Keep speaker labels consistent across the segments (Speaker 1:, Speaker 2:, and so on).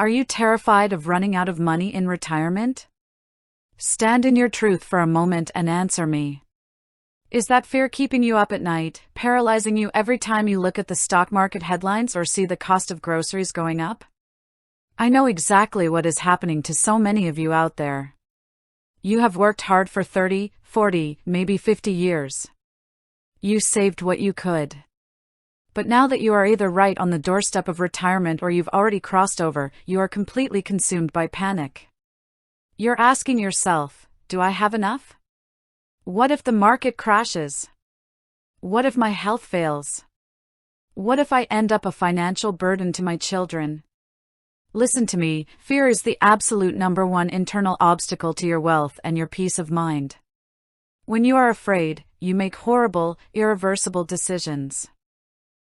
Speaker 1: Are you terrified of running out of money in retirement? Stand in your truth for a moment and answer me. Is that fear keeping you up at night, paralyzing you every time you look at the stock market headlines or see the cost of groceries going up? I know exactly what is happening to so many of you out there. You have worked hard for 30, 40, maybe 50 years. You saved what you could. But now that you are either right on the doorstep of retirement or you've already crossed over, you are completely consumed by panic. You're asking yourself, do I have enough? What if the market crashes? What if my health fails? What if I end up a financial burden to my children? Listen to me, fear is the absolute number one internal obstacle to your wealth and your peace of mind. When you are afraid, you make horrible, irreversible decisions.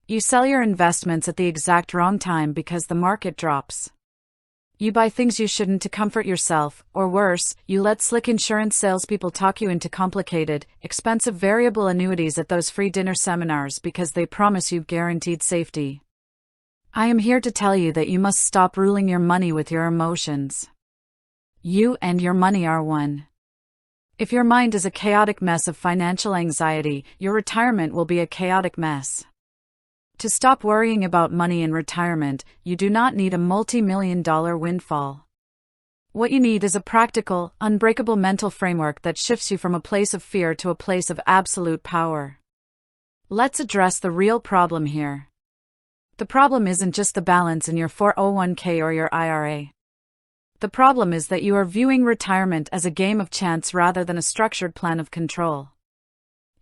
Speaker 1: You sell your investments at the exact wrong time because the market drops. You buy things you shouldn't to comfort yourself, or worse, you let slick insurance salespeople talk you into complicated, expensive variable annuities at those free dinner seminars because they promise you guaranteed safety. I am here to tell you that you must stop ruling your money with your emotions. You and your money are one. If your mind is a chaotic mess of financial anxiety, your retirement will be a chaotic mess. To stop worrying about money in retirement, you do not need a multi-million-dollar windfall. What you need is a practical, unbreakable mental framework that shifts you from a place of fear to a place of absolute power. Let's address the real problem here. The problem isn't just the balance in your 401k or your IRA. The problem is that you are viewing retirement as a game of chance rather than a structured plan of control.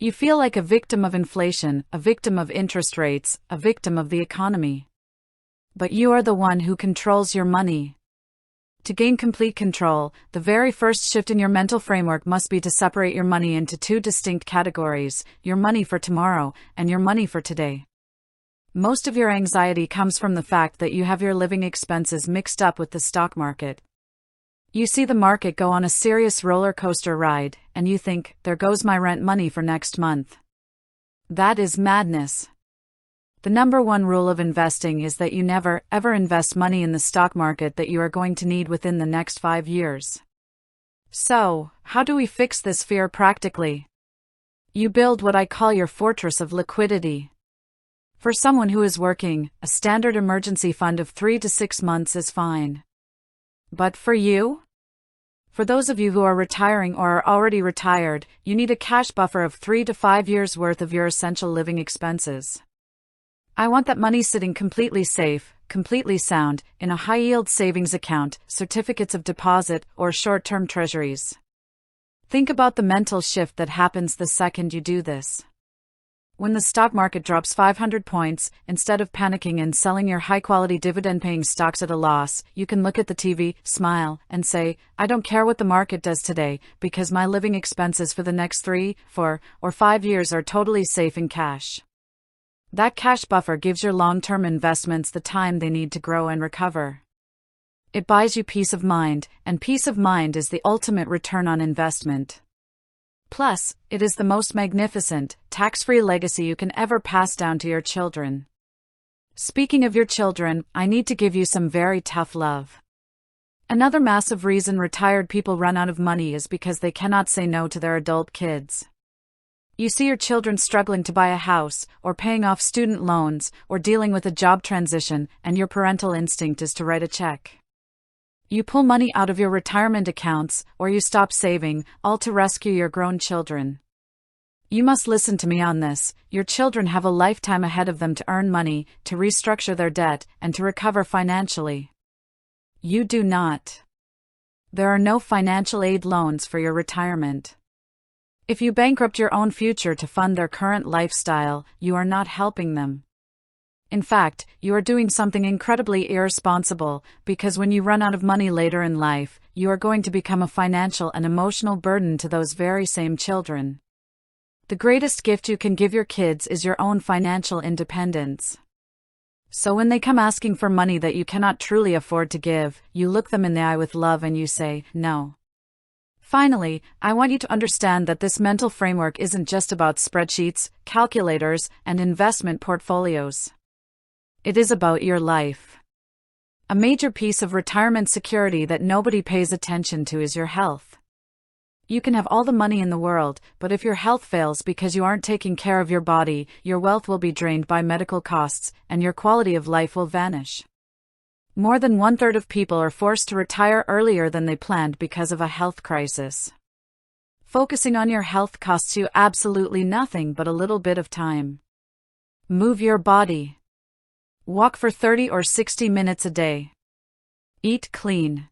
Speaker 1: You feel like a victim of inflation, a victim of interest rates, a victim of the economy. But you are the one who controls your money. To gain complete control, the very first shift in your mental framework must be to separate your money into two distinct categories: your money for tomorrow and your money for today. Most of your anxiety comes from the fact that you have your living expenses mixed up with the stock market. You see the market go on a serious roller coaster ride, and you think, there goes my rent money for next month. That is madness. The number one rule of investing is that you never, ever invest money in the stock market that you are going to need within the next 5 years. So, how do we fix this fear practically? You build what I call your fortress of liquidity. For someone who is working, a standard emergency fund of 3 to 6 months is fine. But for you? For those of you who are retiring or are already retired, you need a cash buffer of 3 to 5 years' worth of your essential living expenses. I want that money sitting completely safe, completely sound, in a high-yield savings account, certificates of deposit, or short-term treasuries. Think about the mental shift that happens the second you do this. When the stock market drops 500 points, instead of panicking and selling your high-quality dividend-paying stocks at a loss, you can look at the TV, smile, and say, I don't care what the market does today, because my living expenses for the next 3, 4, or 5 years are totally safe in cash. That cash buffer gives your long-term investments the time they need to grow and recover. It buys you peace of mind, and peace of mind is the ultimate return on investment. Plus, it is the most magnificent, tax-free legacy you can ever pass down to your children. Speaking of your children, I need to give you some very tough love. Another massive reason retired people run out of money is because they cannot say no to their adult kids. You see your children struggling to buy a house, or paying off student loans, or dealing with a job transition, and your parental instinct is to write a check. You pull money out of your retirement accounts, or you stop saving, all to rescue your grown children. You must listen to me on this. Your children have a lifetime ahead of them to earn money, to restructure their debt, and to recover financially. You do not. There are no financial aid loans for your retirement. If you bankrupt your own future to fund their current lifestyle, you are not helping them. In fact, you are doing something incredibly irresponsible, because when you run out of money later in life, you are going to become a financial and emotional burden to those very same children. The greatest gift you can give your kids is your own financial independence. So when they come asking for money that you cannot truly afford to give, you look them in the eye with love and you say, no. Finally, I want you to understand that this mental framework isn't just about spreadsheets, calculators, and investment portfolios. It is about your life. A major piece of retirement security that nobody pays attention to is your health. You can have all the money in the world, but if your health fails because you aren't taking care of your body, your wealth will be drained by medical costs, and your quality of life will vanish. More than 1/3 of people are forced to retire earlier than they planned because of a health crisis. Focusing on your health costs you absolutely nothing but a little bit of time. Move your body. Walk for 30 or 60 minutes a day. Eat clean.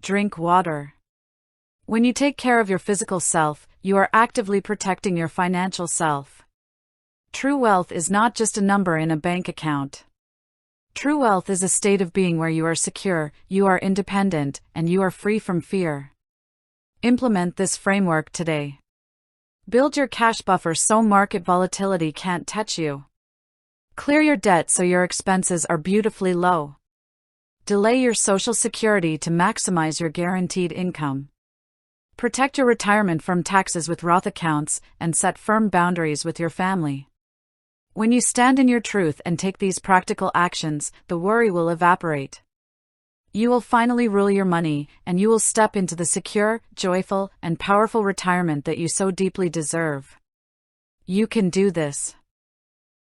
Speaker 1: Drink water. When you take care of your physical self, you are actively protecting your financial self. True wealth is not just a number in a bank account. True wealth is a state of being where you are secure, you are independent, and you are free from fear. Implement this framework today. Build your cash buffer so market volatility can't touch you. Clear your debt so your expenses are beautifully low. Delay your Social Security to maximize your guaranteed income. Protect your retirement from taxes with Roth accounts, and set firm boundaries with your family. When you stand in your truth and take these practical actions, the worry will evaporate. You will finally rule your money, and you will step into the secure, joyful, and powerful retirement that you so deeply deserve. You can do this.